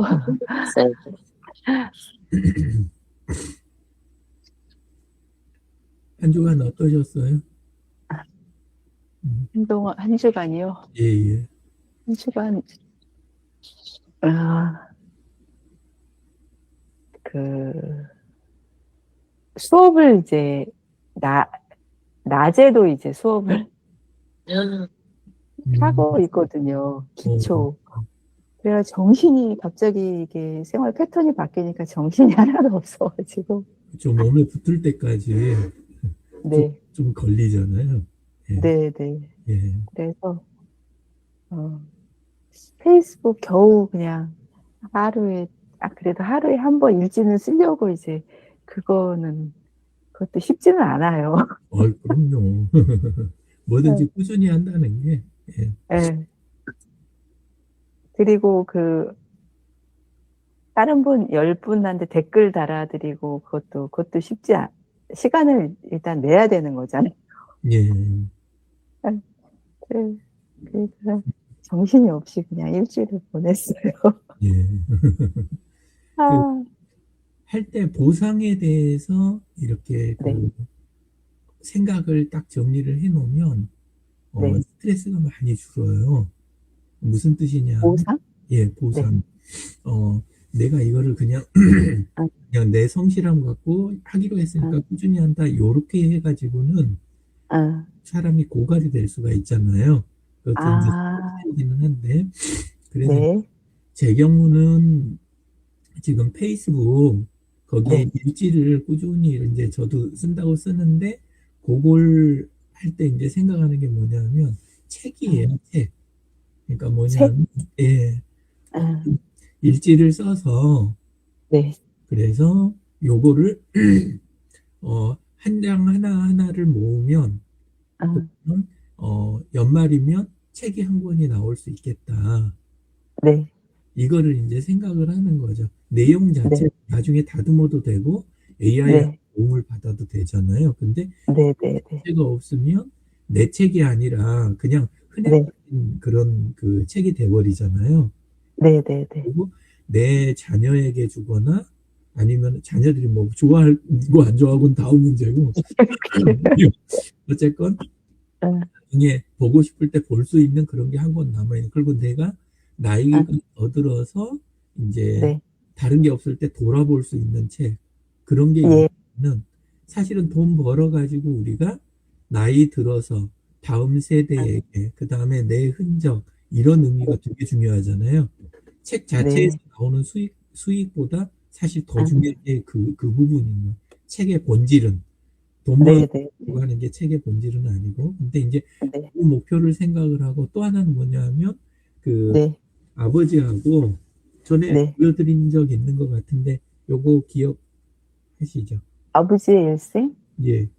안녕하세요. 쌤, 한 주간 어떠셨어요? 한동안, 한 주간이요? 예, 예. 한 주간, 아, 그, 수업을 이제, 낮에도 이제 수업을 하고 있거든요. 어, 기초. 그래서 정신이 갑자기 이게 생활 패턴이 바뀌니까 정신이 하나도 없어가지고. 좀 몸에 붙을 때까지 네, 좀 걸리잖아요. 예, 네, 네. 예. 그래서, 페이스북 겨우 그냥 하루에, 그래도 하루에 한 번 일지는 쓰려고 이제, 그것도 쉽지는 않아요. 그럼요. 뭐든지 네. 꾸준히 한다는 게, 예, 네. 그리고 다른 분, 10분한테 댓글 달아드리고, 그것도 시간을 일단 내야 되는 거잖아요. 예. 네. 그래서 정신이 없이 그냥 일주일을 보냈어요. 예. 그, 아, 할 때 보상에 대해서 이렇게 네, 생각을 딱 정리를 해 놓으면, 네. 스트레스가 많이 줄어요. 무슨 뜻이냐 하면, 보상? 예, 네. 보상. 내가 이거를 그냥 아, 그냥 내 성실함 갖고 하기로 아, 했으니까 꾸준히 한다. 요렇게 해가지고는 아, 사람이 고갈이 될 수가 있잖아요. 그것도 이제 아, 사실이기는 한데, 그래서 네, 제 경우는 지금 페이스북 거기에 네. 일지를 꾸준히 이제 저도 쓴다고 쓰는데, 그걸 할 때 이제 생각하는 게 뭐냐면 책이에요, 책. 그러니까 책? 뭐냐면, 예, 아, 일지를 써서, 네. 그래서 요거를 한 장 하나하나를 모으면, 아, 그러면 연말이면 책이 한 권이 나올 수 있겠다. 네, 이거를 이제 생각을 하는 거죠. 내용 네, 자체 나중에 다듬어도 되고 AI한테 네, 도움을 받아도 되잖아요. 근데 네, 네, 네, 자체가 없으면 내 책이 아니라 그냥 네, 흔해버린 그런 그 책이 돼버리잖아요. 네, 네, 네. 그리고 내 자녀에게 주거나 아니면 자녀들이 뭐 좋아하고 안 좋아하고는 다음 문제고 어쨌건 아, 나중에 보고 싶을 때 볼 수 있는 그런 게 한 권 남아있는. 그리고 내가 아, 나이가 더 들어서 이제 네, 다른 게 없을 때 돌아볼 수 있는 책, 그런 게 예, 있는, 사실은 돈 벌어가지고 우리가 나이 들어서 다음 아, 세대에게, 그 다음에 내 흔적, 이런 의미가 되게 중요하잖아요. 책 자체에서 네, 나오는 수익보다 사실 더 아, 중요한 게 그 부분인 거예요. 책의 본질은. 돈 네, 네, 벌고 하는 게 책의 본질은 아니고. 근데 이제 네, 그 목표를 생각을 하고, 또 하나는 뭐냐면 그 네, 아버지하고 전에 네. 보여드린 적 있는 것 같은데, 요거 기억하시죠? 아버지의 일생? 예.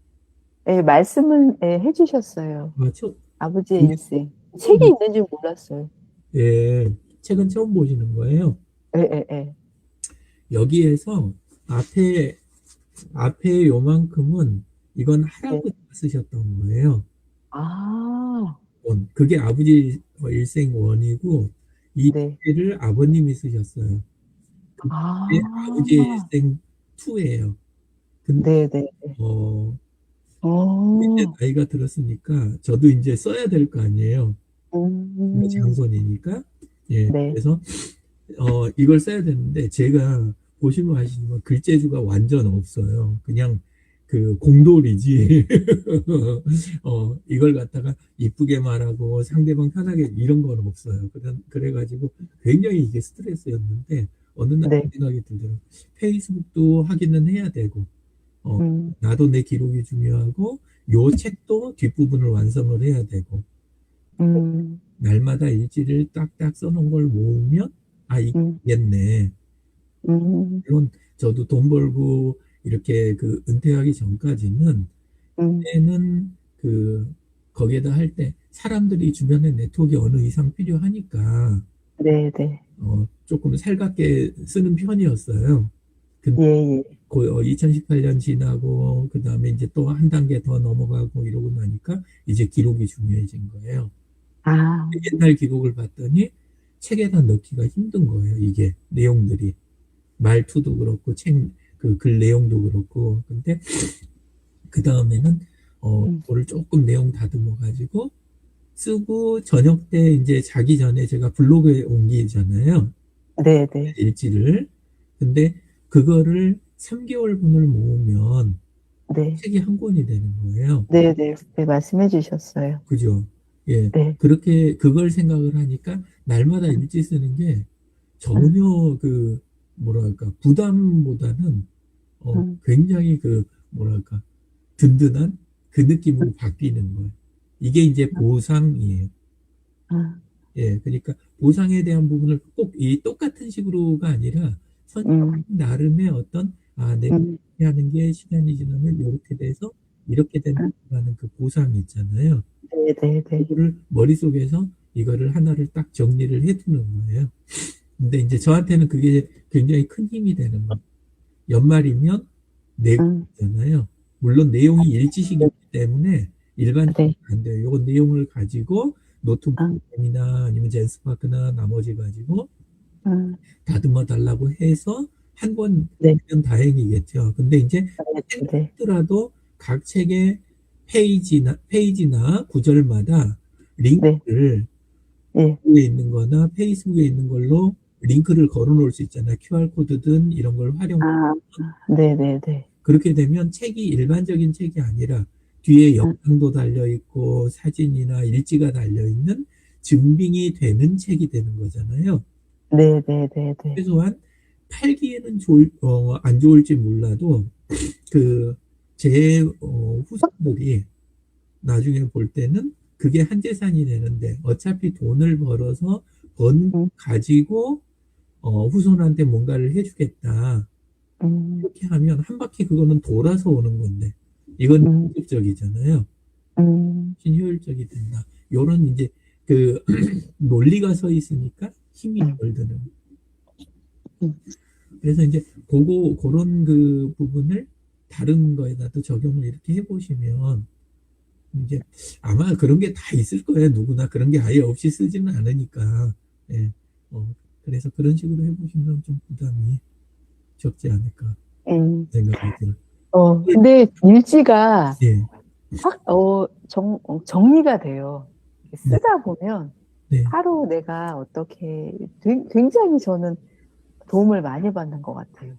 예, 말씀은 예, 해주셨어요. 아, 아버지의 이게 일생. 책이 처음, 있는 줄 몰랐어요. 예, 책은 처음 보시는 거예요. 예, 예, 예. 여기에서 앞에 요만큼은 이건 네. 할아버지가 쓰셨던 거예요. 아, 그게 아버지 일생 원이고, 이 네. 책을 아버님이 쓰셨어요. 그게 아버지 아, 일생 2예요. 근데 네, 네, 네. 어, 이제 오, 나이가 들었으니까 저도 이제 써야 될 거 아니에요. 음, 장손이니까. 예, 네, 그래서 이걸 써야 되는데, 제가 보시면 아시지만 글재주가 완전 없어요. 그냥 그 공돌이지. 이걸 갖다가 이쁘게 말하고 상대방 편하게 이런 건 없어요. 그래가지고 굉장히 이게 스트레스였는데, 어느 날 네, 생각이 들더라고요. 페이스북도 하기는 해야 되고, 어, 음, 나도 내 기록이 중요하고, 요 책도 뒷부분을 완성을 해야 되고, 음, 날마다 일지를 딱딱 써놓은 걸 모으면, 아, 음, 이겠네. 음, 물론 저도 돈 벌고 이렇게 은퇴하기 전까지는, 음, 그때는 거기에다 할 때 사람들이 주변에 네트워크가 어느 이상 필요하니까 네, 네. 조금 살갑게 쓰는 편이었어요. 예, 근데 예. 2018년 지나고 그 다음에 이제 또 한 단계 더 넘어가고 이러고 나니까 이제 기록이 중요해진 거예요. 아, 옛날 기록을 봤더니 책에다 넣기가 힘든 거예요. 이게 내용들이 말투도 그렇고 책 그 글 내용도 그렇고. 근데 그 다음에는 음. 그거를 조금 내용 다듬어 가지고 쓰고 저녁 때 이제 자기 전에 제가 블로그에 옮기잖아요. 네네. 일지를. 근데 그거를 3개월분을 모으면 네. 책이 한 권이 되는 거예요. 네네. 네, 말씀해 주셨어요. 그죠? 예. 네. 그렇게 그걸 생각을 하니까 날마다 음. 일지 쓰는 게 음. 전혀 그 뭐랄까 부담보다는 음. 굉장히 그 뭐랄까 든든한 그 음. 느낌으로 바뀌는 거예요. 이게 이제 보상이에요. 음. 예, 그러니까 보상에 대한 부분을 꼭 이 똑같은 식으로가 아니라 선생님 음. 나름의 어떤 내가 음. 이렇게 하는 게 시간이 지나면 이렇게 돼서 이렇게 된다는 그 보상이 있잖아요. 네네네. 그거를 머릿속에서 이거를 하나를 딱 정리를 해두는 거예요. 근데 이제 저한테는 그게 굉장히 큰 힘이 되는 거예요. 연말이면 음. 내고잖아요. 물론 내용이 일지식이기 때문에 일반적으로 네. 안 돼요. 요거 내용을 가지고 음. 노트북이나 아니면 젠스파크나 나머지 가지고 음. 다듬어 달라고 해서 한 권 네. 되면 다행이겠죠. 근데 이제 책을 네네. 읽더라도 각 책의 페이지나 구절마다 네. 링크를 예. 유튜브에 있는 거나 페이스북에 있는 걸로 링크를 걸어 놓을 수 있잖아요. QR코드든 이런 걸 활용. 아. 네네네. 그렇게 되면 책이 일반적인 책이 아니라 뒤에 음. 영상도 달려 있고 사진이나 일지가 달려 있는 증빙이 되는 책이 되는 거잖아요. 네네네네. 최소한 팔기에는 안 좋을지 몰라도 그 제 후손들이 나중에 볼 때는 그게 한 재산이 되는데 어차피 돈을 벌어서 번 음. 가지고 후손한테 뭔가를 해주겠다. 음. 이렇게 하면 한 바퀴 그거는 돌아서 오는 건데 이건 음. 효율적이잖아요. 음. 신효율적이 된다. 요런 이제 그 논리가 서 있으니까 힘이 음. 덜 드는. 음. 그래서 이제 그런 그 부분을 다른 거에다도 적용을 이렇게 해보시면 이제 아마 그런 게 다 있을 거예요. 누구나 그런 게 아예 없이 쓰지는 않으니까. 예. 그래서 그런 식으로 해보시면 좀 부담이 적지 않을까 음. 생각이 들어요. 근데 일지가 예, 정리가 돼요. 네, 쓰다 보면 네. 하루 내가 어떻게 굉장히 저는 도움을 많이 받는 것 같아요.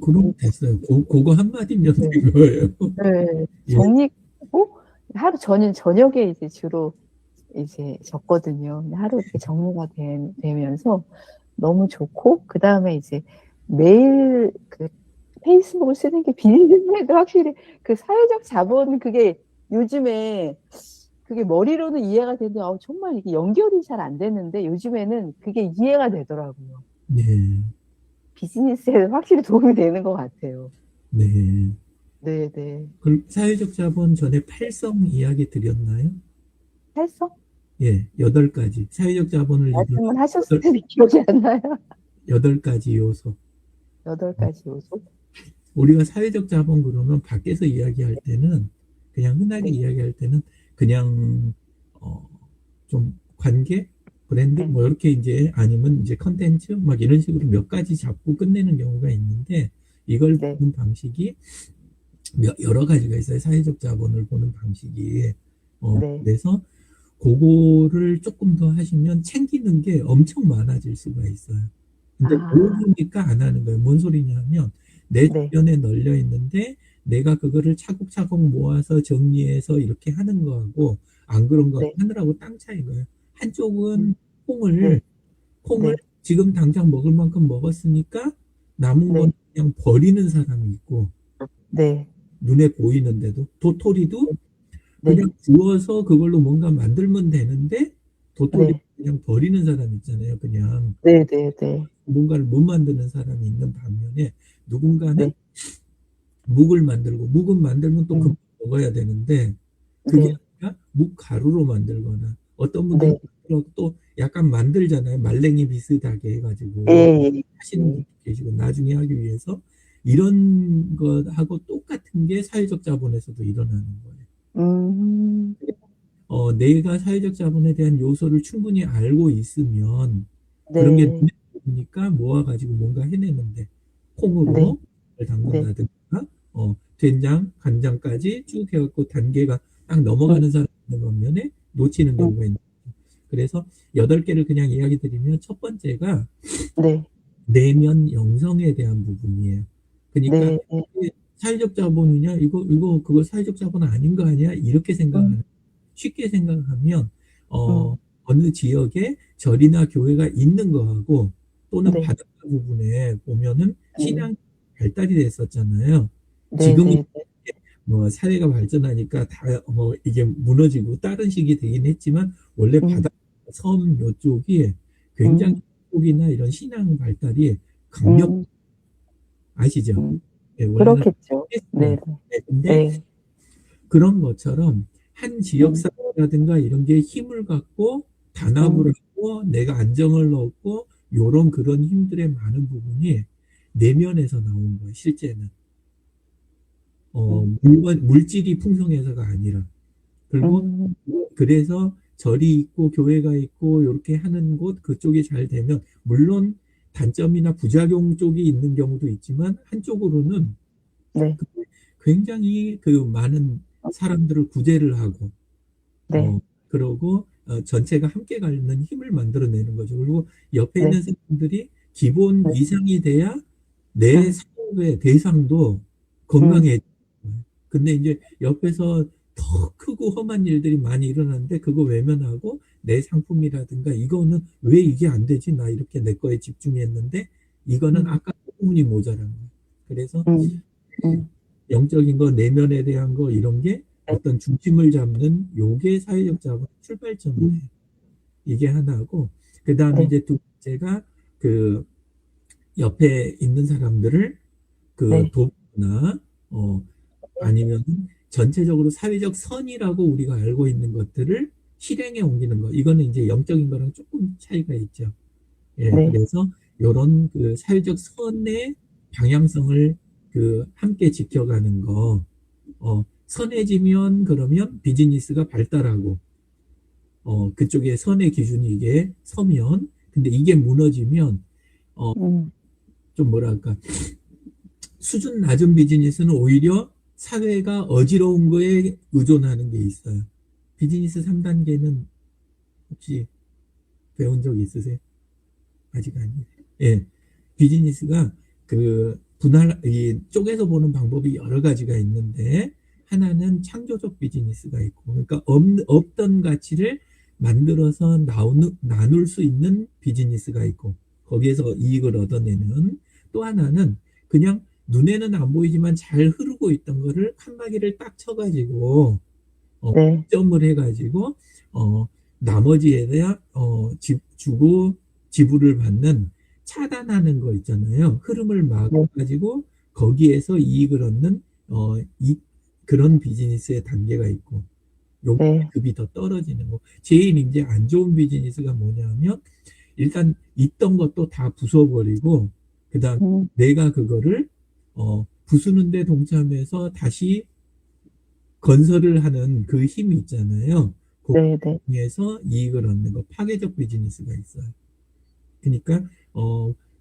그럼 됐어요. 그거 한마디면 네. 된 거예요. 네. 예, 정리고 저는 저녁에 이제 주로 이제 적거든요. 근데 하루 이렇게 정리가 되면서 너무 좋고, 그 다음에 이제 매일 그 페이스북을 쓰는 게 비밀인데도 확실히 그 사회적 자본, 그게 요즘에 그게 머리로는 이해가 되는데 정말 이게 연결이 잘 안 되는데 요즘에는 그게 이해가 되더라고요. 네, 비즈니스에 확실히 도움이 되는 것 같아요. 네. 네네. 그럼 사회적 자본 전에 팔성 이야기 드렸나요? 했어? 예, 8가지. 사회적 자본을 이루는 말씀을 하셨을 여덟, 텐데 기억이 안 나요. 8가지 요소. 8가지 요소? 우리가 사회적 자본 그러면 밖에서 이야기할 때는 그냥 흔하게 네. 이야기할 때는 그냥 어, 좀 관계, 브랜드 네. 뭐 이렇게 이제 아니면 이제 컨텐츠 막 이런 식으로 몇 가지 잡고 끝내는 경우가 있는데 이걸 네. 보는 방식이 여러 가지가 있어요. 사회적 자본을 보는 방식이. 네. 그래서 그거를 조금 더 하시면 챙기는 게 엄청 많아질 수가 있어요. 근데 아. 모르니까 안 하는 거예요. 뭔 소리냐 하면 내 네. 주변에 널려 있는데 내가 그거를 차곡차곡 모아서 정리해서 이렇게 하는 거하고 안 그런 거 네. 하느라고 땅 차이인 거예요. 음. 한쪽은 콩을 네. 콩을 네. 지금 당장 먹을 만큼 먹었으니까 남은 건 네. 그냥 버리는 사람이 있고 네. 눈에 보이는데도 도토리도 네. 그냥 주워서 그걸로 뭔가 만들면 되는데 도토리 네. 그냥 버리는 사람 있잖아요. 그냥 네네네. 뭔가를 못 만드는 사람이 있는 반면에 누군가는 네. 묵을 만들고 묵은 만들면 또 음. 금방 먹어야 되는데 그게 네. 아니라 묵 가루로 만들거나 어떤 분들은 네. 또 약간 만들잖아요. 말랭이 비슷하게 해가지고 예예. 하시는 분도 계시고 나중에 하기 위해서 이런 것하고 똑같은 게 사회적 자본에서도 일어나는 거예요. 음. 내가 사회적 자본에 대한 요소를 충분히 알고 있으면 그런 게 네. 눈에 보이니까 모아가지고 뭔가 해내는데, 네. 콩으로 네. 담근다든가, 된장, 간장까지 쭉 해갖고 단계가 딱 음. 넘어가는 사람 있는 반면에 놓치는 음. 경우가 있는 거죠. 그래서 8개를 그냥 이야기 드리면, 첫 번째가 네. 내면 영성에 대한 부분이에요. 그러니까 네. 네. 이게 사회적 자본이냐, 그거 사회적 자본 아닌 거 아니야? 이렇게 음. 생각하는, 쉽게 생각하면, 음. 어느 지역에 절이나 교회가 있는 거하고, 또는 네. 바닷가 부분에 보면은 음. 신앙이 발달이 됐었잖아요. 네. 지금은 네. 네. 뭐 사회가 발전하니까 다 이게 무너지고 다른 식이 되긴 했지만, 원래 음. 바닷가 섬 요쪽이 굉장히 음. 쪽이나 이런 신앙 발달이 강력, 음. 아시죠? 음. 예, 원래는 그렇겠죠. 했어요. 네네. 네, 근데 네. 그런 것처럼 한 음. 지역사회라든가 이런 게 힘을 갖고 단합을 음. 하고 내가 안정을 얻고 요런 그런 힘들의 많은 부분이 내면에서 나온 거예요, 실제는. 음. 물질이 풍성해서가 아니라. 그리고 음. 그래서 절이 있고 교회가 있고 요렇게 하는 곳, 그쪽이 잘 되면 물론 단점이나 부작용 쪽이 있는 경우도 있지만, 한쪽으로는 네. 굉장히 그 많은 사람들을 구제를 하고, 네. 그러고 전체가 함께 가는 힘을 만들어내는 거죠. 그리고 옆에 네. 있는 사람들이 기본 네. 이상이 돼야 내 음. 사업의 대상도 음. 건강해지는 거예요. 근데 이제 옆에서 더 크고 험한 일들이 많이 일어나는데 그거 외면하고 내 상품이라든가 이거는 왜 이게 안 되지? 나 이렇게 내 거에 집중했는데 이거는 음. 아까 그 부분이 모자란 거예요. 그래서 음. 음. 영적인 거, 내면에 대한 거 이런 게 네. 어떤 중심을 잡는 요게 사회적 자본 출발점이에요. 음. 이게 하나고, 그 다음에 네. 이제 두 번째가 그 옆에 있는 사람들을 그 네. 돕거나 아니면 전체적으로 사회적 선이라고 우리가 알고 있는 것들을 실행에 옮기는 거. 이거는 이제 영적인 거랑 조금 차이가 있죠. 예, 네. 그래서 요런 그 사회적 선의 방향성을 그 함께 지켜가는 거, 선해지면 그러면 비즈니스가 발달하고, 그쪽에 선의 기준이 이게 서면, 근데 이게 무너지면, 음. 좀 뭐랄까, 수준 낮은 비즈니스는 오히려 사회가 어지러운 거에 의존하는 게 있어요. 비즈니스 3단계는 혹시 배운 적 있으세요? 아직 아니에요. 예. 비즈니스가 이 쪼개서 보는 방법이 여러 가지가 있는데, 하나는 창조적 비즈니스가 있고, 그러니까 없던 가치를 만들어서 나눌 수 있는 비즈니스가 있고, 거기에서 이익을 얻어내는. 또 하나는 그냥 눈에는 안 보이지만 잘 흐르고 있던 거를 칸막이를 딱 쳐가지고, 네. 점을 해가지고, 나머지에 대한, 주고 지불을 받는, 차단하는 거 있잖아요. 흐름을 네. 막아가지고 거기에서 이익을 얻는 그런 비즈니스의 단계가 있고, 요 네. 급이 더 떨어지는 거. 제일 이제 안 좋은 비즈니스가 뭐냐면, 일단 있던 것도 다 부숴버리고 그다음 음. 내가 그거를 부수는데 동참해서 다시 건설을 하는 그 힘이 있잖아요. 네. 네. 거기에서 이익을 얻는 거, 파괴적 비즈니스가 있어요. 그러니까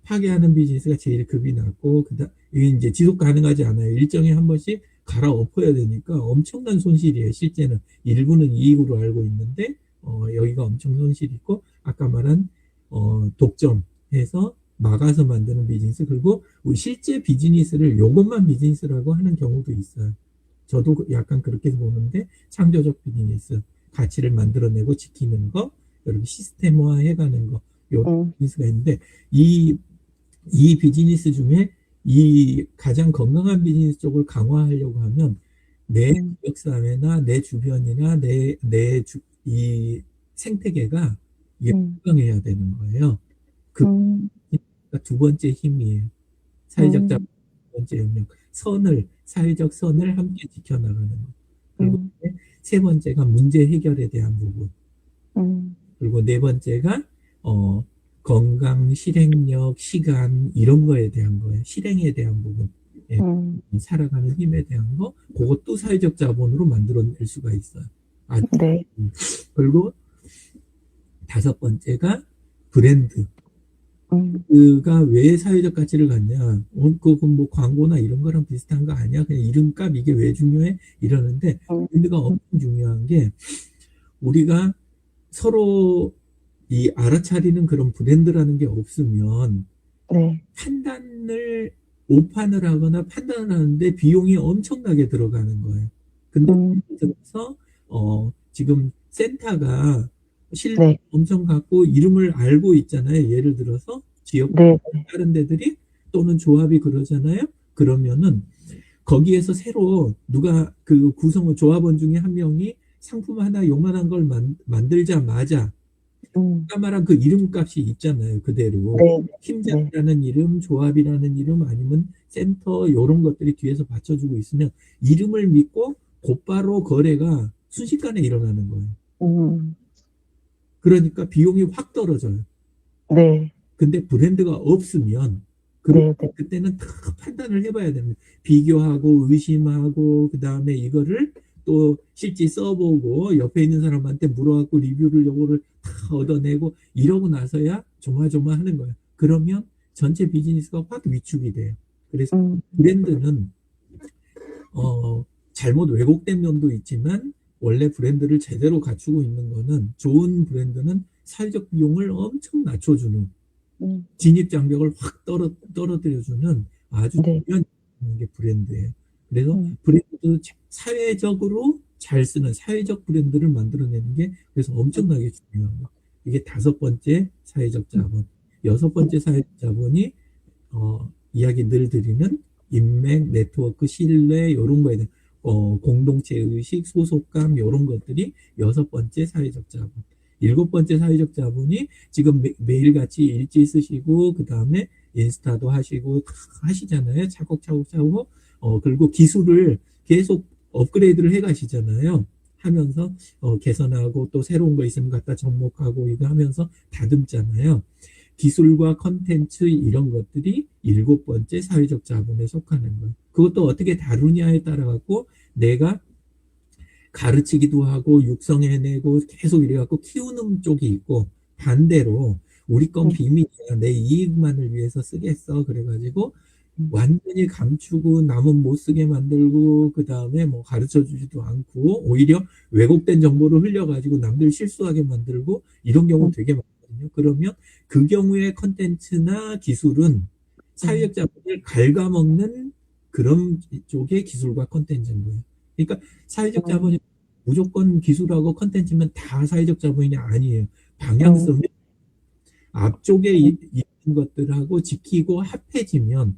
파괴하는 비즈니스가 제일 급이 낮고, 이게 이제 지속 가능하지 않아요. 일정에 한 번씩 갈아엎어야 되니까 엄청난 손실이에요. 실제는 일부는 이익으로 알고 있는데 여기가 엄청 손실이 있고, 아까 말한 독점해서 막아서 만드는 비즈니스, 그리고 실제 비즈니스를 요것만 비즈니스라고 하는 경우도 있어요. 저도 약간 그렇게 보는데, 창조적 비즈니스, 가치를 만들어내고 지키는 거, 이렇게 시스템화 해가는 거, 요 음. 비즈니스가 있는데, 이, 이 비즈니스 중에 이 가장 건강한 비즈니스 쪽을 강화하려고 하면 내 음. 지역사회나 내 주변이나 이 생태계가 이게 음. 건강해야 되는 거예요. 그 음. 두 번째 힘이에요. 사회적 자본 음. 두 번째 영역. 사회적 선을 함께 지켜나가는 거. 그리고 음. 세 번째가 문제 해결에 대한 부분. 음. 그리고 네 번째가 건강, 실행력, 시간 이런 거에 대한 거예요. 실행에 대한 부분. 예, 음. 살아가는 힘에 대한 거, 그것도 사회적 자본으로 만들어낼 수가 있어요. 네. 그리고 다섯 번째가 브랜드. 음, 그가 왜 사회적 가치를 갖냐? 그건 뭐 광고나 이런 거랑 비슷한 거 아니야? 그냥 이름값 이게 왜 중요해? 이러는데 음, 브랜드가 음, 엄청 중요한 게 우리가 서로 이 알아차리는 그런 브랜드라는 게 없으면 네, 판단을 오판을 하거나 판단을 하는데 비용이 엄청나게 들어가는 거예요. 근데 음, 예를 들어서 지금 센타가 신뢰를 네, 엄청 갖고 이름을 알고 있잖아요. 예를 들어서 지역 네, 다른 데들이 또는 조합이 그러잖아요. 그러면은 거기에서 새로 누가 그 구성원 조합원 중에 한 명이 상품 하나 요만한 걸 만들자마자 음, 아까 말한 그 이름값이 있잖아요. 그대로. 네, 네, 팀장이라는 이름, 조합이라는 이름, 아니면 센터 이런 것들이 뒤에서 받쳐주고 있으면 이름을 믿고 곧바로 거래가 순식간에 일어나는 거예요. 음, 그러니까 비용이 확 떨어져요. 네, 근데 브랜드가 없으면 네, 네, 그때는 다 판단을 해봐야 됩니다. 비교하고 의심하고 그다음에 이거를 또 실제 써보고 옆에 있는 사람한테 물어갖고 리뷰를 요거를 다 얻어내고 이러고 나서야 조마조마하는 거예요. 그러면 전체 비즈니스가 확 위축이 돼요. 그래서 음, 브랜드는 잘못 왜곡된 면도 있지만 원래 브랜드를 제대로 갖추고 있는 거는 좋은 브랜드는 사회적 비용을 엄청 낮춰주는 음, 진입 장벽을 확 떨어뜨려주는 아주 네, 중요한 게 브랜드예요. 그래서 음, 브랜드 사회적으로 잘 쓰는 사회적 브랜드를 만들어내는 게 그래서 엄청나게 중요한 거. 이게 다섯 번째 사회적 음, 자본. 여섯 네, 번째 사회적 자본이 이야기 늘 드리는 인맥, 네트워크, 신뢰 이런 거에 대한 공동체 의식, 소속감 이런 것들이 여섯 번째 사회적 자본. 일곱 번째 사회적 자본이 지금 매일같이 일지 쓰시고 그 다음에 인스타도 하시고 하시잖아요. 차곡차곡 그리고 기술을 계속 업그레이드를 해 가시잖아요. 하면서 개선하고 또 새로운 거 있으면 갖다 접목하고 이거 하면서 다듬잖아요. 기술과 컨텐츠 이런 것들이 일곱 번째 사회적 자본에 속하는 거예요. 그것도 어떻게 다루냐에 따라 갖고 내가 가르치기도 하고 육성해내고 계속 이래갖고 키우는 쪽이 있고 반대로 우리 건 음, 비밀이야 내 이익만을 위해서 쓰겠어 그래가지고 음, 완전히 감추고 남은 못 쓰게 만들고 그 다음에 뭐 가르쳐 주지도 않고 오히려 왜곡된 정보를 흘려가지고 남들 실수하게 만들고 이런 경우 음, 되게 많거든요. 그러면 그 경우의 컨텐츠나 기술은 음, 사회적 자본을 갉아먹는 그런 쪽의 기술과 컨텐츠인 거예요. 그러니까 사회적 음, 자본이 무조건 기술하고 컨텐츠면 다 사회적 자본이 아니에요. 음, 방향성이 앞쪽에 음, 있는 것들하고 지키고 합해지면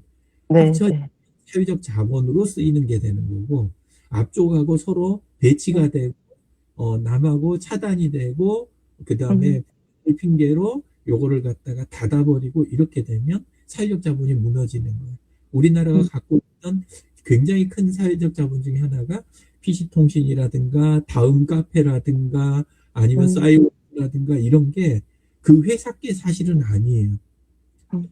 네, 합쳐 네, 사회적 자본으로 쓰이는 게 되는 거고 앞쪽하고 서로 배치가 음, 되고 남하고 차단이 되고 그 음, 다음에 핑계로 요거를 갖다가 닫아버리고 이렇게 되면 사회적 자본이 무너지는 거예요. 우리나라가 음, 갖고 있던 굉장히 큰 사회적 자본 중에 하나가 PC통신이라든가 다음 카페라든가 아니면 음, 사이버라든가 이런 게 그 회사께 사실은 아니에요. 음,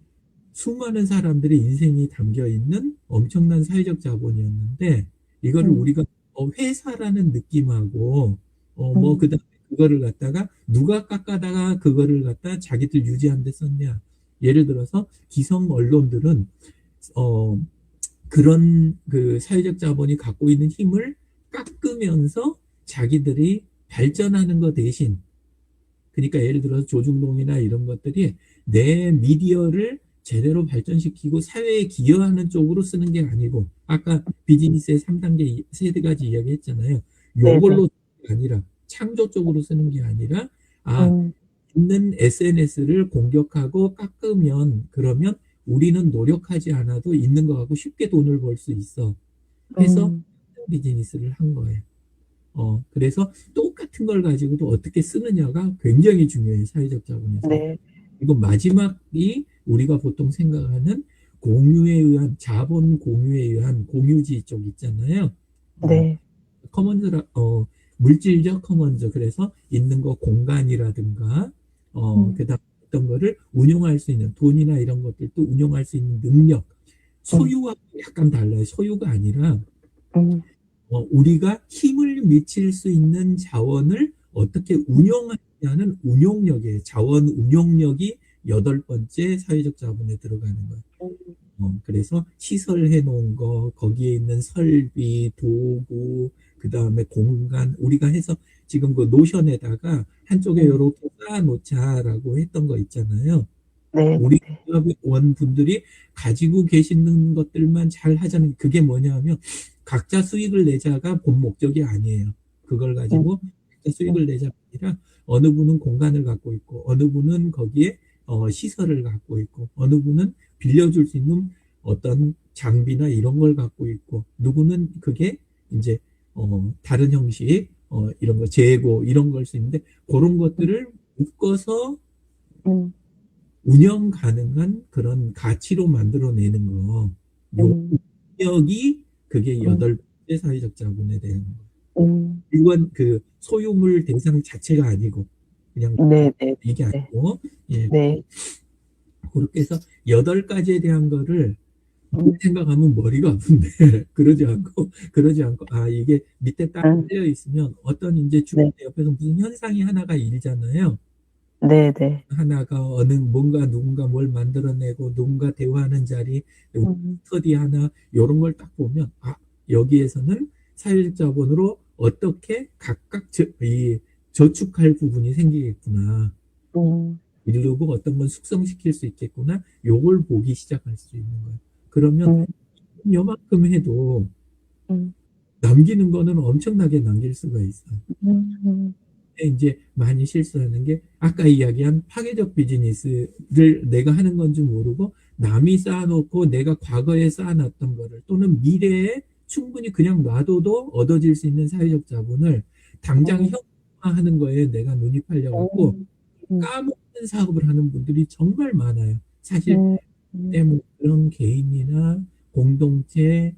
수많은 사람들의 인생이 담겨 있는 엄청난 사회적 자본이었는데 이거를 음, 우리가 회사라는 느낌하고 뭐 음, 그다음에 그거를 갖다가 누가 깎아다가 그거를 갖다 자기들 유지하는 데 썼냐. 예를 들어서 기성 언론들은 어 그런 그 사회적 자본이 갖고 있는 힘을 깎으면서 자기들이 발전하는 것 대신 그러니까 예를 들어서 조중동이나 이런 것들이 내 미디어를 제대로 발전시키고 사회에 기여하는 쪽으로 쓰는 게 아니고 아까 비즈니스의 3단계 세 가지 이야기했잖아요. 네, 네, 요걸로 쓰는 게 아니라 창조 쪽으로 쓰는 게 아니라 아 음, 있는 SNS를 공격하고 깎으면 그러면 우리는 노력하지 않아도 있는 거 갖고 쉽게 돈을 벌 수 있어 해서 음, 비즈니스를 한 거예요. 그래서 똑같은 걸 가지고도 어떻게 쓰느냐가 굉장히 중요해요. 사회적 자본에서. 네, 그리고 마지막이 우리가 보통 생각하는 공유에 의한 자본 공유에 의한 공유지 쪽 있잖아요. 어, 네, 커먼즈라 물질적 커먼즈 그래서 있는 거 공간이라든가 음, 그다음 어떤 거를 운용할 수 있는 돈이나 이런 것들도 운용할 수 있는 능력 음, 소유와 약간 달라요. 소유가 아니라 음, 우리가 힘을 미칠 수 있는 자원을 어떻게 음, 운영하냐는 운용력이에요. 자원 운용력이 8번째 사회적 자본에 들어가는 거예요. 음, 그래서 시설해 놓은 거, 거기에 있는 설비, 도구, 그 다음에 공간, 우리가 해서 지금 그 노션에다가 한쪽에 음. 이렇게 쌓아놓자라고 했던 거 있잖아요. 네, 우리 네. 기업원분들이 가지고 계시는 것들만 잘 하자는, 그게 뭐냐 하면 각자 수익을 내자가 본 목적이 아니에요. 그걸 음, 가지고 각자 수익을 음, 내자가 아니라 어느 분은 공간을 갖고 있고 어느 분은 거기에 시설을 갖고 있고 어느 분은 빌려줄 수 있는 어떤 장비나 이런 걸 갖고 있고 누구는 그게 이제 다른 형식 이런 거 재고 이런 걸 수 있는데 그런 음, 것들을 묶어서 음, 운영 가능한 그런 가치로 만들어내는 거. 요 음, 능력이 그게 음, 8번째 사회적 자본에 대한 거. 음. 이건 그 소유물 대상 자체가 아니고 그냥 네, 네, 이게 네. 아니고 예. 네. 그렇게 해서 8가지에 대한 거를 음, 생각하면 머리가 아픈데 그러지 않고 아 이게 밑에 딱 음, 깔려 있으면 어떤 이제 주변 네, 옆에서 무슨 현상이 하나가 일잖아요. 네, 네. 하나가 어느 뭔가 누군가 뭘 만들어내고 누군가 대화하는 자리 음, 스터디 하나 이런 걸 딱 보면 아 여기에서는 사회적 자본으로 어떻게 각각 이 저축할 부분이 생기겠구나. 음, 이르고 어떤 건 숙성시킬 수 있겠구나. 요걸 보기 시작할 수 있는 거예요. 그러면 음, 요만큼 해도 음, 남기는 거는 엄청나게 남길 수가 있어요. 음, 이제 많이 실수하는 게 아까 이야기한 파괴적 비즈니스를 내가 하는 건지 모르고 남이 쌓아놓고 내가 과거에 쌓아놨던 거를 또는 미래에 충분히 그냥 놔둬도 얻어질 수 있는 사회적 자본을 당장 음, 현금화하는 거에 내가 눈이 팔려갖고 음, 까먹는 사업을 하는 분들이 정말 많아요. 사실 음, 음, 때문에 그런 개인이나 공동체,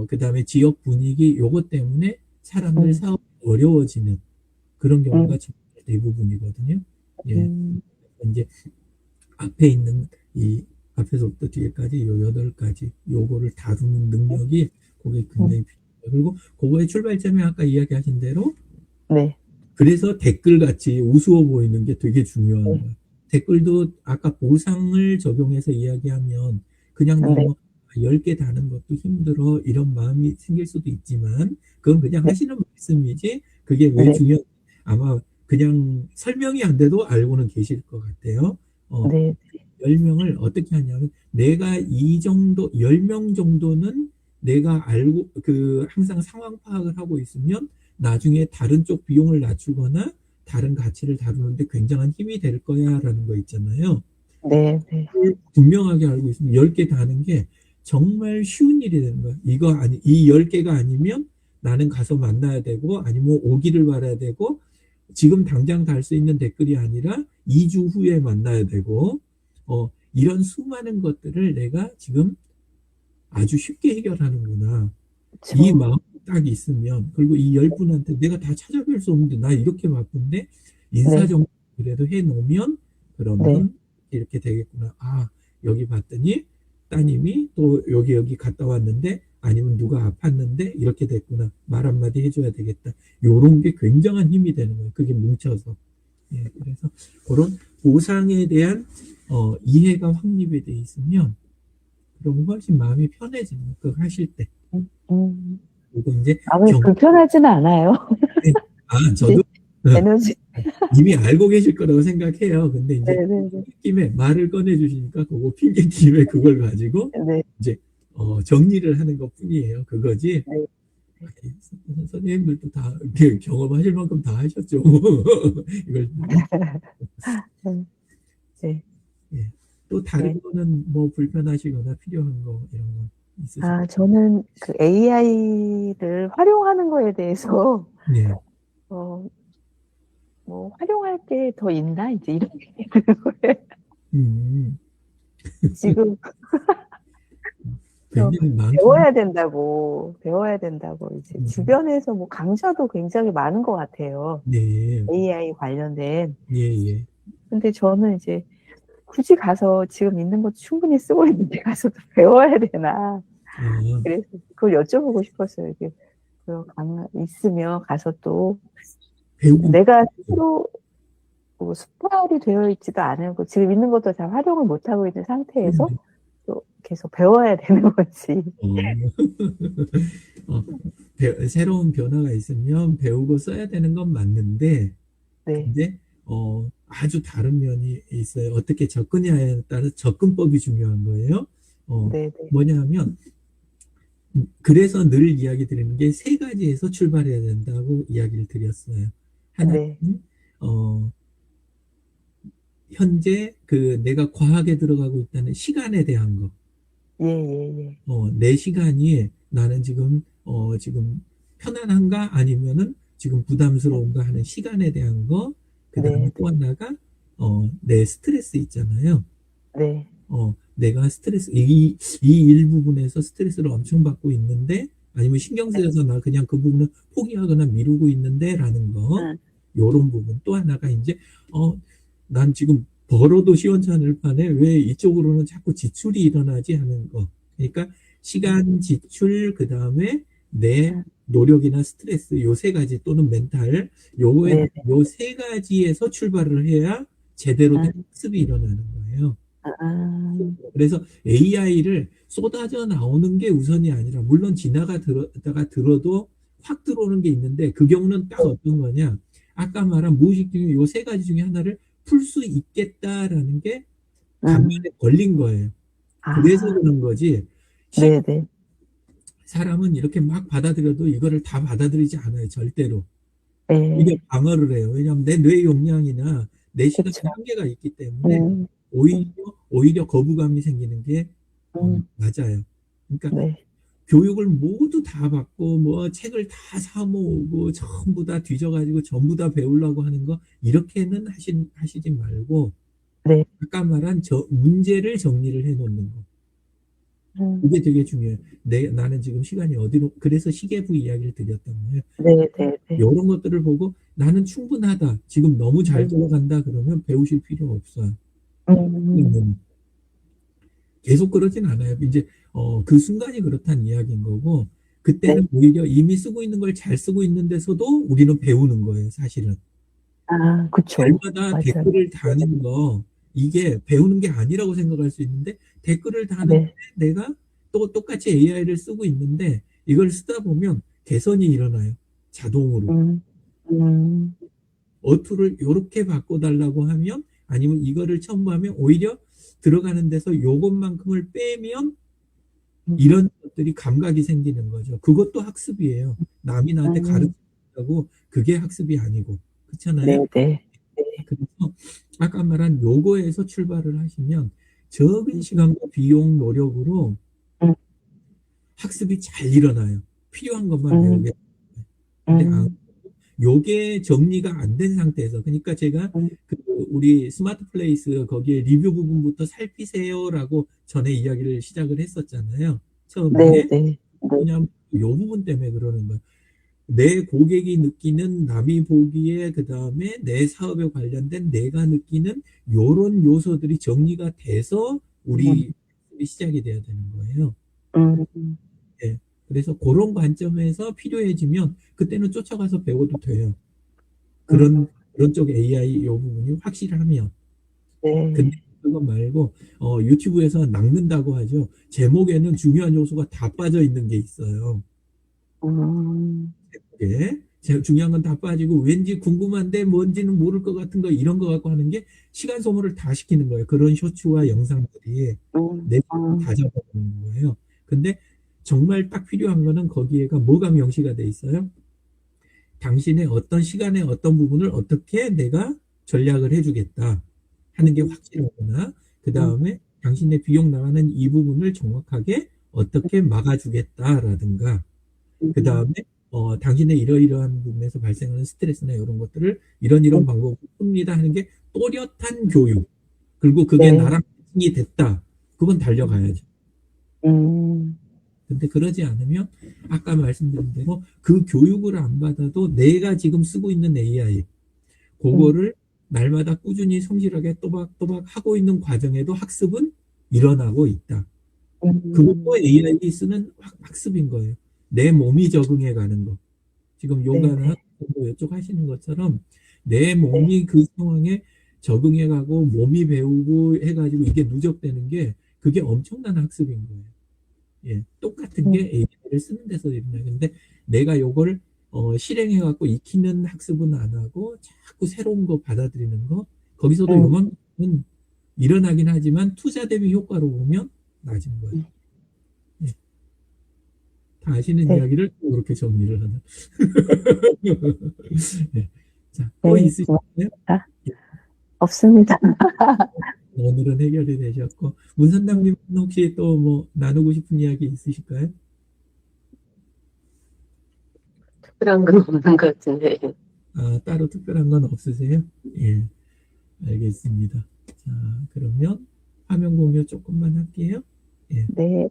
그다음에 지역 분위기 요것 때문에 사람들 음, 사업이 어려워지는 그런 음, 경우가 정말 대부분이거든요. 예, 음, 이제 앞에 있는 이 앞에서부터 뒤에까지 요 8가지 요거를 다루는 능력이 그게 음, 굉장히 필요해요. 그리고 그거의 출발점이 아까 이야기하신 대로 네, 그래서 댓글같이 우스워 보이는 게 되게 중요한 네, 거예요. 댓글도 아까 보상을 적용해서 이야기하면 그냥 네, 너무 10개 다는 것도 힘들어 이런 마음이 생길 수도 있지만 그건 그냥 네, 하시는 말씀이지 그게 왜 네, 중요한 아마 그냥 설명이 안 돼도 알고는 계실 것 같아요. 어, 네, 10명을 어떻게 하냐면 내가 이 정도 10명 정도는 내가 알고 그 항상 상황 파악을 하고 있으면 나중에 다른 쪽 비용을 낮추거나 다른 가치를 다루는데 굉장한 힘이 될 거야라는 거 있잖아요. 네, 네, 분명하게 알고 있으면 10개 다는 게 정말 쉬운 일이 되는 거야. 이거 아니 이 10개가 아니면 나는 가서 만나야 되고 아니면 오기를 바라야 되고 지금 당장 달 수 있는 댓글이 아니라 2주 후에 만나야 되고 이런 수많은 것들을 내가 지금 아주 쉽게 해결하는구나. 이 그쵸. 마음 딱 있으면 그리고 이 10분한테 내가 다 찾아뵐 수 없는데 나 이렇게 바쁜데 네, 인사정보 그래도 해놓으면 네, 그러면 이렇게 되겠구나. 아 여기 봤더니 따님이 또 여기 갔다 왔는데 아니면 누가 아팠는데 이렇게 됐구나. 말 한마디 해줘야 되겠다. 요런 게 굉장한 힘이 되는 거예요. 그게 뭉쳐서. 예, 그래서 그런 보상에 대한 이해가 확립이 돼 있으면 그럼 훨씬 마음이 편해지는 거예요. 그거 하실 때. 음, 음. 그리고 이제 마음이 경, 불편하지는 않아요. 네. 아, 이제 저도 에너지, 이미 알고 계실 거라고 생각해요. 근데 네, 이제 네, 네, 김에 말을 꺼내 주시니까 그거 핑계 김에 그걸 가지고 네, 이제 정리를 하는 것 뿐이에요. 그거지. 네, 아니, 선생님들도 다 이렇게 경험하실 만큼 다 하셨죠. 이걸 네, 네. 예. 또 네. 다른 거는 뭐 불편하시거나 필요한 거 이런 거 있으세요? 아, 저는 그 AI를 활용하는 거에 대해서, 네. 어, 뭐, 활용할 게 더 있나? 이제 이런 게 드는 거예요. 음, 지금, 저 굉장히 많긴 한. 배워야 된다고, 이제 음, 주변에서 뭐 강좌도 굉장히 많은 것 같아요. 네. AI 관련된. 예, 예. 근데 저는 이제 굳이 가서 지금 있는 것 충분히 쓰고 있는데 가서도 배워야 되나. 아, 그래서 그걸 여쭤보고 싶었어요. 이게, 있으면 가서 또 배우긴 내가 스스로 않고 수달이 되어 있지도 않고 지금 있는 것도 잘 활용을 못 하고 있는 상태에서 또 계속 배워야 되는 거지. 어, 새로운 변화가 있으면 배우고 써야 되는 건 맞는데, 네. 근데 아주 다른 면이 있어요. 어떻게 접근냐에 따라 접근법이 중요한 거예요. 네네. 뭐냐면, 그래서 늘 이야기 드리는 게 세 가지에서 출발해야 된다고 이야기를 드렸어요. 하나는 네. 현재 내가 과학에 들어가고 있다는 시간에 대한 거. 예예예. 내 시간이 나는 지금 편안한가 아니면은 지금 부담스러운가 하는 시간에 대한 거. 그다음에 네. 또 하나가 내 스트레스 있잖아요. 네. 내가 스트레스 이 일부분에서 스트레스를 엄청 받고 있는데 아니면 신경 네. 쓰여서 나 그냥 그 부분을 포기하거나 미루고 있는데라는 거. 요런 부분. 또 하나가 이제 난 지금 벌어도 시원찮을 판에 왜 이쪽으로는 자꾸 지출이 일어나지 하는 거. 그러니까 시간, 지출, 그 다음에 내 노력이나 스트레스 요 세 가지 또는 멘탈 요 세 가지에서 출발을 해야 제대로 된 학습이 일어나는 거예요. 그래서 AI를 쏟아져 나오는 게 우선이 아니라 물론 지나가다가 들어도 확 들어오는 게 있는데 그 경우는 딱 어떤 거냐. 아까 말한 무의식 중에 요 세 가지 중에 하나를 풀 수 있겠다라는 게 간만에 걸린 거예요. 그래서 그런 거지. 네네. 사람은 이렇게 막 받아들여도 이거를 다 받아들이지 않아요. 절대로. 오히려 예. 방어를 해요. 왜냐하면 내 뇌 용량이나 내 시간에 그쵸. 한계가 있기 때문에 오히려 거부감이 생기는 게 맞아요. 그러니까 네. 교육을 모두 다 받고 뭐 책을 다 사 모으고 전부 다 뒤져가지고 전부 다 배우려고 하는 거 이렇게는 하시지 말고 네. 아까 말한 문제를 정리를 해놓는 거. 그게 되게 중요해요. 나는 지금 시간이 어디로 그래서 시계부 이야기를 드렸던 거예요. 네네네. 이런 것들을 보고 나는 충분하다. 지금 너무 잘 돌아간다 그러면 배우실 필요 없어요. 계속 그러진 않아요. 이제 그 순간이 그렇다는 이야기인 거고 그때는 오히려 이미 쓰고 있는 걸 잘 쓰고 있는 데서도 우리는 배우는 거예요. 사실은. 그쵸. 날마다 맞아요. 댓글을 다는 거 이게 배우는 게 아니라고 생각할 수 있는데 댓글을 다는데 내가 또 똑같이 AI를 쓰고 있는데 이걸 쓰다 보면 개선이 일어나요. 자동으로. 어투를 요렇게 바꿔달라고 하면 아니면 이거를 첨부하면 오히려 들어가는 데서 요것만큼을 빼면 이런 것들이 감각이 생기는 거죠. 그것도 학습이에요. 남이 나한테 가르친다고 그게 학습이 아니고. 그렇잖아요. 네네. 그래서 아까 말한 요거에서 출발을 하시면 적은 시간과 비용, 노력으로 학습이 잘 일어나요. 필요한 것만 배우게. 근데 요게 정리가 안 된 상태에서 그러니까 제가 우리 스마트 플레이스 거기에 리뷰 부분부터 살피세요라고 전에 이야기를 시작을 했었잖아요. 처음에. 뭐냐면 요 부분 때문에 그러는 거예요. 내 고객이 느끼는 남이 보기에 그다음에 내 사업에 관련된 내가 느끼는 요런 요소들이 정리가 돼서 우리 시작이 돼야 되는 거예요. 네. 그래서 그런 관점에서 필요해지면 그때는 쫓아가서 배워도 돼요. 그런 쪽 AI 요 부분이 확실하면. 근데 그거 말고 유튜브에서 낚는다고 하죠. 제목에는 중요한 요소가 다 빠져 있는 게 있어요. 중요한 건 다 빠지고 왠지 궁금한데 뭔지는 모를 것 같은 거 이런 거 갖고 하는 게 시간 소모를 다 시키는 거예요. 그런 쇼츠와 영상들이 내 시간을 다 잡아먹는 거예요. 근데 정말 딱 필요한 거는 거기에가 뭐가 명시가 돼 있어요? 당신의 어떤 시간의 어떤 부분을 어떻게 내가 전략을 해주겠다 하는 게 확실하거나 그 다음에 당신의 비용 나가는 이 부분을 정확하게 어떻게 막아주겠다라든가 그 다음에 당신의 이러이러한 부분에서 발생하는 스트레스나 이런 것들을 이런 방법으로 풉니다 하는 게 또렷한 교육. 그리고 그게 나랑 매칭이 됐다. 그건 달려가야죠. 근데 그러지 않으면 아까 말씀드린 대로 그 교육을 안 받아도 내가 지금 쓰고 있는 AI 그거를 날마다 꾸준히 성실하게 또박또박 하고 있는 과정에도 학습은 일어나고 있다. 그것도 AI 쓰는 학습인 거예요. 내 몸이 적응해 가는 거. 지금 요가나 이쪽 하시는 것처럼 내 몸이 그 상황에 적응해가고 몸이 배우고 해가지고 이게 누적되는 게 그게 엄청난 학습인 거예요. 예, 똑같은 게 AI를 쓰는 데서 일어나요. 근데 내가 요걸 실행해갖고 익히는 학습은 안 하고 자꾸 새로운 거 받아들이는 거 거기서도 요만큼은 일어나긴 하지만 투자 대비 효과로 보면 낮은 거예요. 예. 다 아시는 네. 이야기를 또 그렇게 정리를 하는. 네. 자, 또 네, 있으신가요? 고맙습니다. 없습니다. 오늘은 해결이 되셨고, 문선남님 혹시 또 뭐 나누고 싶은 이야기 있으실까요? 특별한 건 없는 것 같은데. 아, 따로 특별한 건 없으세요? 예, 알겠습니다. 자, 그러면 화면 공유 조금만 할게요. 예. 네.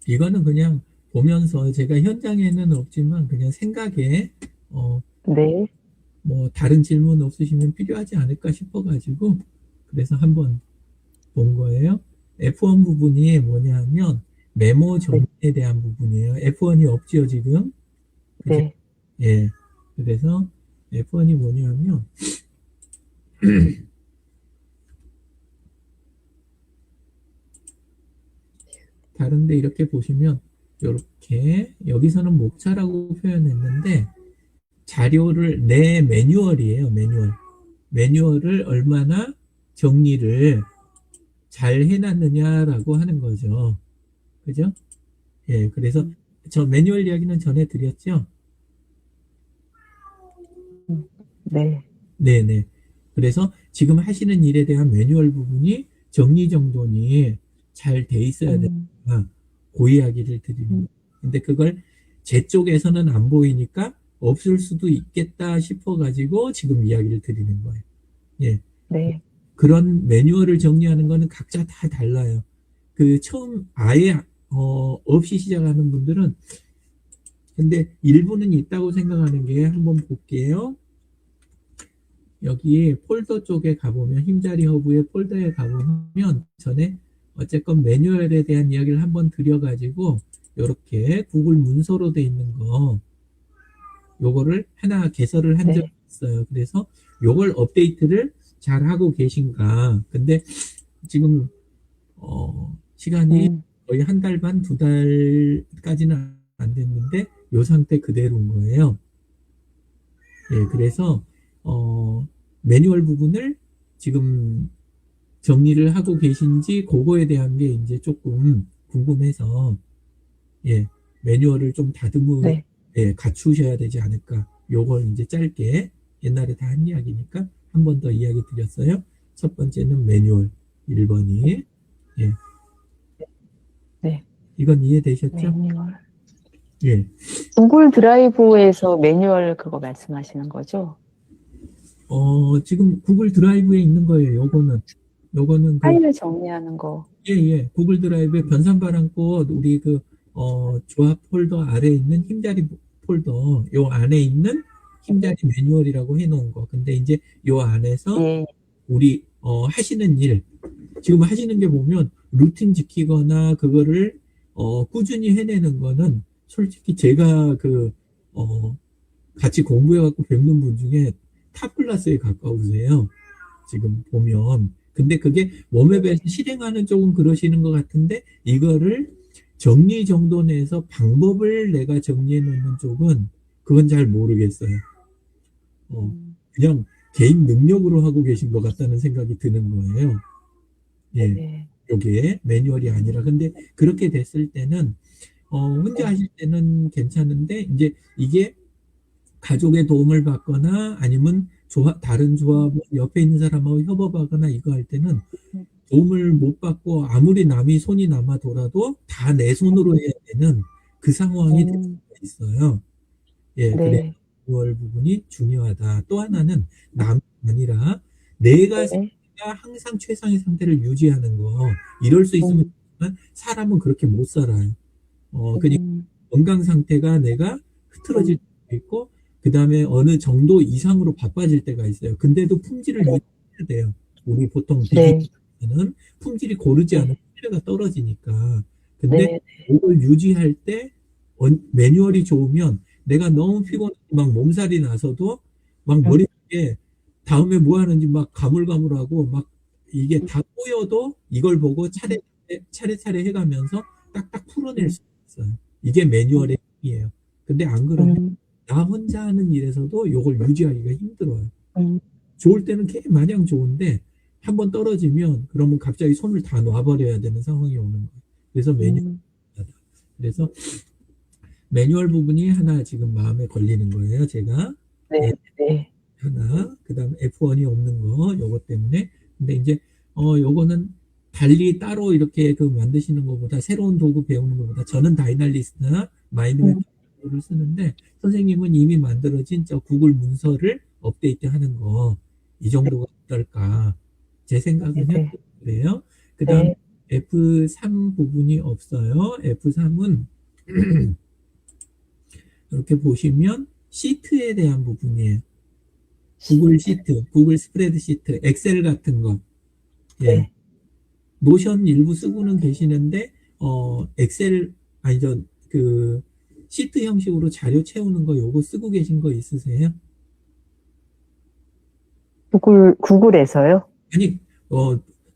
이거는 그냥 보면서 제가 현장에는 없지만 그냥 생각에 네. 뭐 다른 질문 없으시면 필요하지 않을까 싶어가지고 그래서 한번 본 거예요. F1 부분이 뭐냐면 메모 정리에 대한 부분이에요. F1이 없지요, 지금? 그죠? 네. 예. 그래서 F1이 뭐냐면 다른데 이렇게 보시면 이렇게 여기서는 목차라고 표현했는데 자료를 내 매뉴얼이에요. 매뉴얼을 얼마나 정리를 잘 해놨느냐라고 하는 거죠. 그죠? 예, 그래서 저 매뉴얼 이야기는 전에 드렸죠. 네. 네네. 그래서 지금 하시는 일에 대한 매뉴얼 부분이 정리정돈이 잘 돼 있어야 되니까 그 이야기를 드리는 거예요. 근데 그걸 제 쪽에서는 안 보이니까 없을 수도 있겠다 싶어가지고 지금 이야기를 드리는 거예요. 예. 네. 그런 매뉴얼을 정리하는 거는 각자 다 달라요. 그 처음 아예 없이 시작하는 분들은 근데 일부는 있다고 생각하는 게 한번 볼게요. 여기 폴더 쪽에 가보면 힘자리 허브의 폴더에 가보면 전에 어쨌건 매뉴얼에 대한 이야기를 한번 드려가지고 이렇게 구글 문서로 돼 있는 거 요거를 하나 개설을 한 적이 있어요. 그래서 요걸 업데이트를 잘 하고 계신가. 근데 지금 시간이 거의 한 달 반, 두 달까지는 안 됐는데 요 상태 그대로인 거예요. 예, 그래서 매뉴얼 부분을 지금 정리를 하고 계신지 그거에 대한 게 이제 조금 궁금해서 예, 매뉴얼을 좀 다듬어 예, 갖추셔야 되지 않을까. 요걸 이제 짧게 옛날에 다 한 이야기니까 한 번 더 이야기 드렸어요. 첫 번째는 매뉴얼 1번이 예. 네. 이건 이해되셨죠? 매뉴얼. 예. 구글 드라이브에서 매뉴얼 그거 말씀하시는 거죠? 지금 구글 드라이브에 있는 거예요. 요거는 파일을 정리하는 거. 예. 구글 드라이브에 변산바람꽃 우리 조합 폴더 아래에 있는 힘자리 폴더 요 안에 있는 힘자리 매뉴얼이라고 해놓은 거. 근데 이제 요 안에서 우리 하시는 일 지금 하시는 게 보면 루틴 지키거나 그거를 꾸준히 해내는 거는 솔직히 제가 같이 공부해갖고 뵙는 분 중에 탑 클래스에 가까우세요. 지금 보면. 근데 그게 몸에 배서 실행하는 쪽은 그러시는 것 같은데 이거를 정리정돈해서 방법을 내가 정리해 놓는 쪽은 그건 잘 모르겠어요. 그냥 개인 능력으로 하고 계신 것 같다는 생각이 드는 거예요. 예. 요게 매뉴얼이 아니라. 근데 그렇게 됐을 때는 혼자 하실 때는 괜찮은데 이제 이게 가족의 도움을 받거나 아니면 다른 조합 옆에 있는 사람하고 협업하거나 이거 할 때는 도움을 못 받고 아무리 남이 손이 남아돌아도 다 내 손으로 해야 되는 그 상황이 될 수가 있어요. 예, 그래서 매뉴얼 부분이 중요하다. 또 하나는 남이 아니라 내가 항상 최상의 상태를 유지하는 거 이럴 수 있으면 좋지만 사람은 그렇게 못 살아요. 그러니까 건강 상태가 내가 흐트러질 때도 있고 그 다음에 어느 정도 이상으로 바빠질 때가 있어요. 근데도 품질을 유지해야 돼요. 우리 보통 비즈니스는 품질이 고르지 않으면 신뢰가 떨어지니까. 근데 이걸 유지할 때 매뉴얼이 좋으면 내가 너무 피곤해 막 몸살이 나서도 막 머릿속에 다음에 뭐 하는지 막 가물가물하고 막 이게 다 꼬여도 이걸 보고 차례차례 해가면서 딱딱 풀어낼 수 있어요. 이게 매뉴얼의 힘이에요. 근데 안 그러면 나 혼자 하는 일에서도 이걸 유지하기가 힘들어요. 좋을 때는 마냥 좋은데 한번 떨어지면 그러면 갑자기 손을 다 놔버려야 되는 상황이 오는 거예요. 그래서 그래서 매뉴얼 부분이 하나 지금 마음에 걸리는 거예요. 제가 네, 네. 하나, 그다음 F1이 없는 거 요거 때문에. 근데 이제 요거는 달리 따로 이렇게 그 만드시는 것보다 새로운 도구 배우는 것보다 저는 다이날리스트나 마인드맵을 쓰는데 선생님은 이미 만들어진 저 구글 문서를 업데이트하는 거 이 정도가 어떨까 제 생각은 네. 그래요. 그다음 네. F3 부분이 없어요. F3은 이렇게 보시면 시트에 대한 부분이에요. 구글 시트, 구글 스프레드시트, 엑셀 같은 거. 예. 네. 노션 일부 쓰고는 계시는데 엑셀 아니죠. 그 시트 형식으로 자료 채우는 거 요거 쓰고 계신 거 있으세요? 구글에서요? 아니,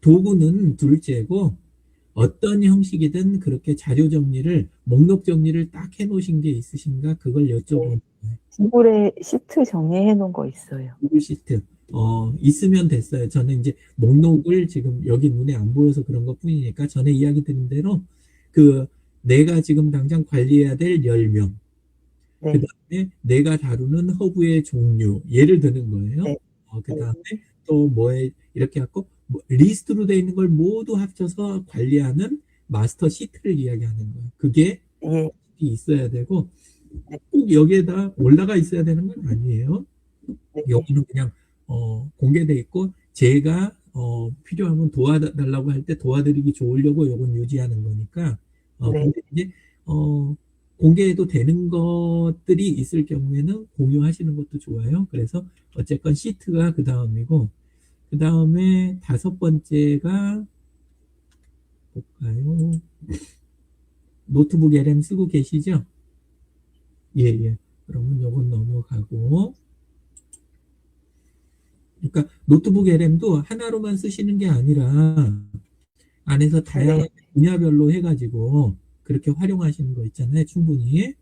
도구는 둘째고 어떤 형식이든 그렇게 자료 정리를 목록 정리를 딱 해놓으신 게 있으신가 그걸 여쭤보는 거예요. 구글에 시트 정리해 놓은 거 있어요. 구글 시트 있으면 됐어요. 저는 이제 목록을 지금 여기 눈에 안 보여서 그런 것 뿐이니까 전에 이야기 드린 대로 그 내가 지금 당장 관리해야 될 10명 네. 그다음에 내가 다루는 허브의 종류 예를 드는 거예요. 네. 그다음에 또 뭐에 이렇게 갖고 리스트로 되어 있는 걸 모두 합쳐서 관리하는 마스터 시트를 이야기하는 거예요. 그게 예. 있어야 되고 네. 꼭 여기에다 올라가 있어야 되는 건 아니에요. 네. 여기는 그냥 공개돼 있고 제가 필요하면 도와달라고 할 때 도와드리기 좋으려고 요건 유지하는 거니까 네. 근데 이제 공개해도 되는 것들이 있을 경우에는 공유하시는 것도 좋아요. 그래서 어쨌건 시트가 그 다음이고 그 다음에 5번째가 볼까요? 노트북 LM 쓰고 계시죠? 예, 예. 그러면 요건 넘어가고 그러니까 노트북 LM도 하나로만 쓰시는 게 아니라 안에서 다양한 분야별로 해가지고 그렇게 활용하시는 거 있잖아요. 충분히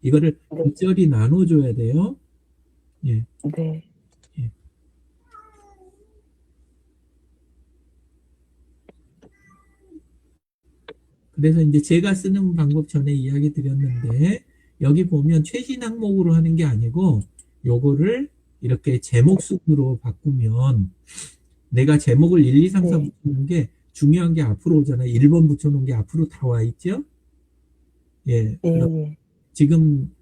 이거를 적절히 나눠줘야 돼요. 예. 네. 예. 그래서 이제 제가 쓰는 방법 전에 이야기 드렸는데 여기 보면 최신 항목으로 하는 게 아니고 요거를 이렇게 제목 순으로 바꾸면 내가 제목을 1, 2, 3, 4 붙이는 게 중요한 게 앞으로 오잖아요. 1번 붙여놓은 게 앞으로 다 와 있죠? 예. 그럼 지금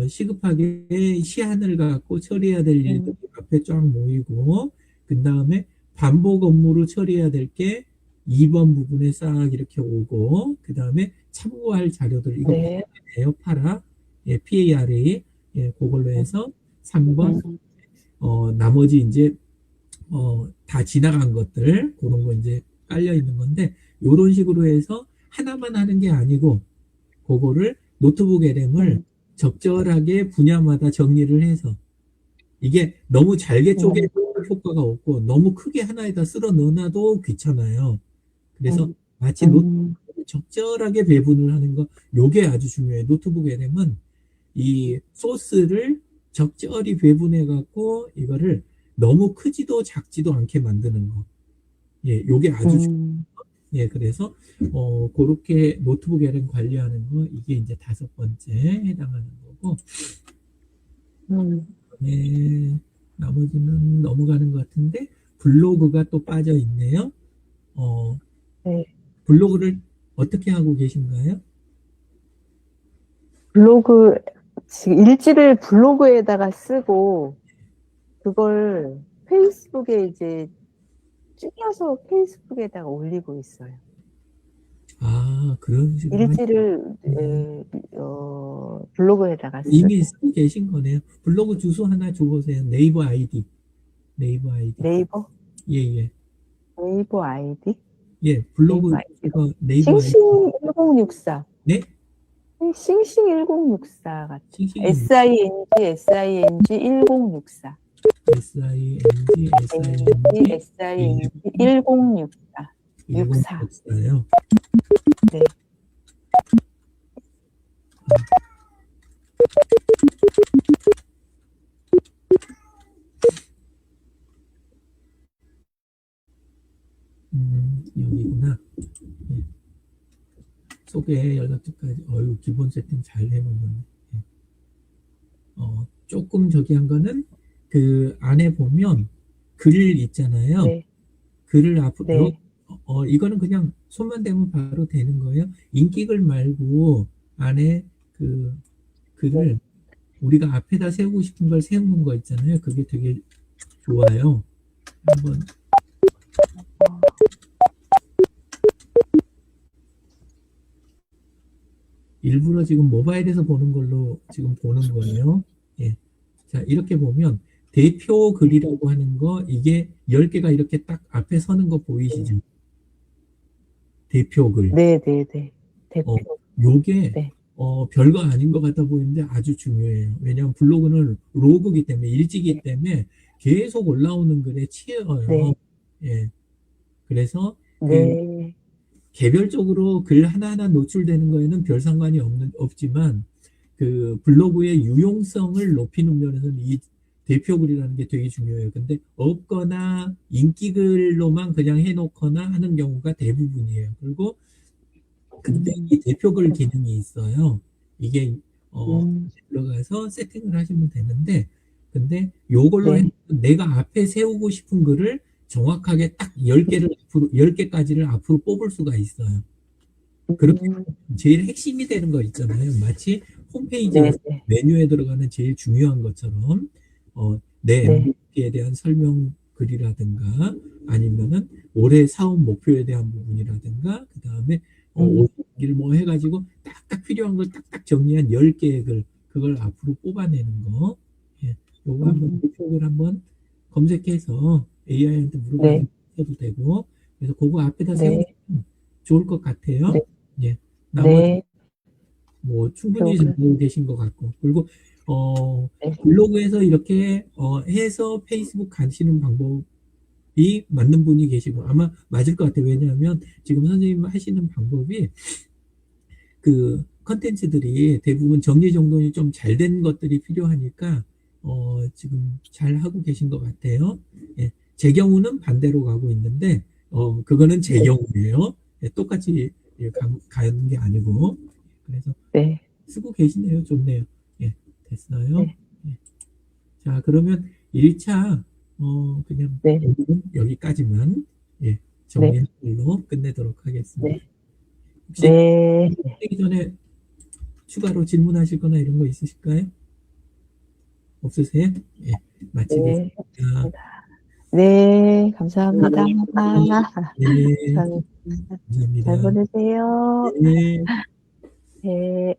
시급하게 시한을 갖고 처리해야 될 일들이 앞에 쫙 모이고 그 다음에 반복 업무로 처리해야 될 게 2번 부분에 싹 이렇게 오고 그 다음에 참고할 자료들 이거 파라 PARA 그걸로 해서 3번 나머지 이제 다 지나간 것들 그런 거 이제 깔려 있는 건데 이런 식으로 해서 하나만 하는 게 아니고 그거를 노트북 LM을 적절하게 분야마다 정리를 해서 이게 너무 잘게 쪼개면 효과가 없고 너무 크게 하나에다 쓸어 넣어놔도 귀찮아요. 그래서 마치 노트북을 적절하게 배분을 하는 거 요게 아주 중요해요. 노트북 LM은 이 소스를 적절히 배분해 갖고 이거를 너무 크지도 작지도 않게 만드는 거. 예, 요게 아주 중요해요. 예, 그래서 그렇게 노트북 LM 관리하는 거 이게 이제 5번째 해당하는 거고. 네, 나머지는 넘어가는 것 같은데 블로그가 또 빠져 있네요. 블로그를 어떻게 하고 계신가요? 지금 일지를 블로그에다가 쓰고 그걸 페이스북에 이제 찍어서 페이스북에다가 올리고 있어요. 아, 그런 식으로 일지를 블로그에다가 이미 쓰고 계신 거네요. 블로그 주소 하나 줘보세요. 네이버 아이디. 네이버? 예, 예. 네이버 아이디? 예, 블로그 네이버 아이디. 네이버 아이디. 싱싱 1064. 네? 싱싱1064 같은. 싱싱이 SING 1064. SING SING 1064. 64. 1064요. 네. 여기구나. 예. 소개 연락처까지. 기본 세팅 잘 해놓은. 예. 조금 저기 한 거는 그 안에 보면 글 있잖아요. 네. 글을 앞으로 네. 이거는 그냥 손만 대면 바로 되는 거예요. 인기글 말고 안에 그 글을 우리가 앞에다 세우고 싶은 걸 세우는 거 있잖아요. 그게 되게 좋아요. 한번 일부러 지금 모바일에서 보는 걸로 지금 보는 거예요. 예. 자, 이렇게 보면 대표 글이라고 하는 거 이게 10개가 이렇게 딱 앞에 서는 거 보이시죠? 대표 글. 네, 네, 네. 대표. 요게 네. 별거 아닌 것 같아 보이는데 아주 중요해요. 왜냐하면 블로그는 로그기 때문에 일지기 때문에 계속 올라오는 글에 치여요. 네. 예. 그래서 네. 개별적으로 글 하나하나 노출되는 거에는 별 상관이 없지만 그 블로그의 유용성을 높이는 면에서는 이 대표 글이라는 게 되게 중요해요. 근데 없거나 인기 글로만 그냥 해놓거나 하는 경우가 대부분이에요. 그리고 근데 이 대표 글 기능이 있어요. 이게 들어가서 세팅을 하시면 되는데 근데 요걸로 네. 내가 앞에 세우고 싶은 글을 정확하게 딱 10개까지를 앞으로 뽑을 수가 있어요. 그렇게 제일 핵심이 되는 거 있잖아요. 마치 홈페이지에 네. 메뉴에 들어가는 제일 중요한 것처럼 내 네. MVP에 대한 설명 글이라든가 아니면은 올해 사업 목표에 대한 부분이라든가 그 다음에 일 뭐 해가지고 딱딱 필요한 걸 딱딱 정리한 10개의 글 그걸 앞으로 뽑아내는 거. 예, 요거 한번 대표글 한번 검색해서 AI한테 물어보셔도 네. 되고 그래서 그거 앞에다 네. 세우면 좋을 것 같아요. 네. 예, 나머지 네. 뭐 충분히 잘하고 계신 것 같고 그리고 네. 블로그에서 이렇게 해서 페이스북 가시는 방법이 맞는 분이 계시고 아마 맞을 것 같아요. 왜냐하면 지금 선생님 하시는 방법이 그 컨텐츠들이 대부분 정리정돈이 좀 잘 된 것들이 필요하니까 지금 잘 하고 계신 것 같아요. 예, 제 경우는 반대로 가고 있는데 그거는 제 경우예요. 예, 똑같이 가는 게 아니고 그래서 네. 쓰고 계시네요. 좋네요. 예, 됐어요. 네. 예. 자, 그러면 1차 그냥 네. 여기까지만 예, 정리한 걸로 끝내도록 하겠습니다. 네. 혹시 네. 하기 전에 추가로 질문하실 거나 이런 거 있으실까요? 없으세요? 예, 마치겠습니다. 네, 감사합니다. 네, 잘 감사합니다. 보내세요. 네. 네.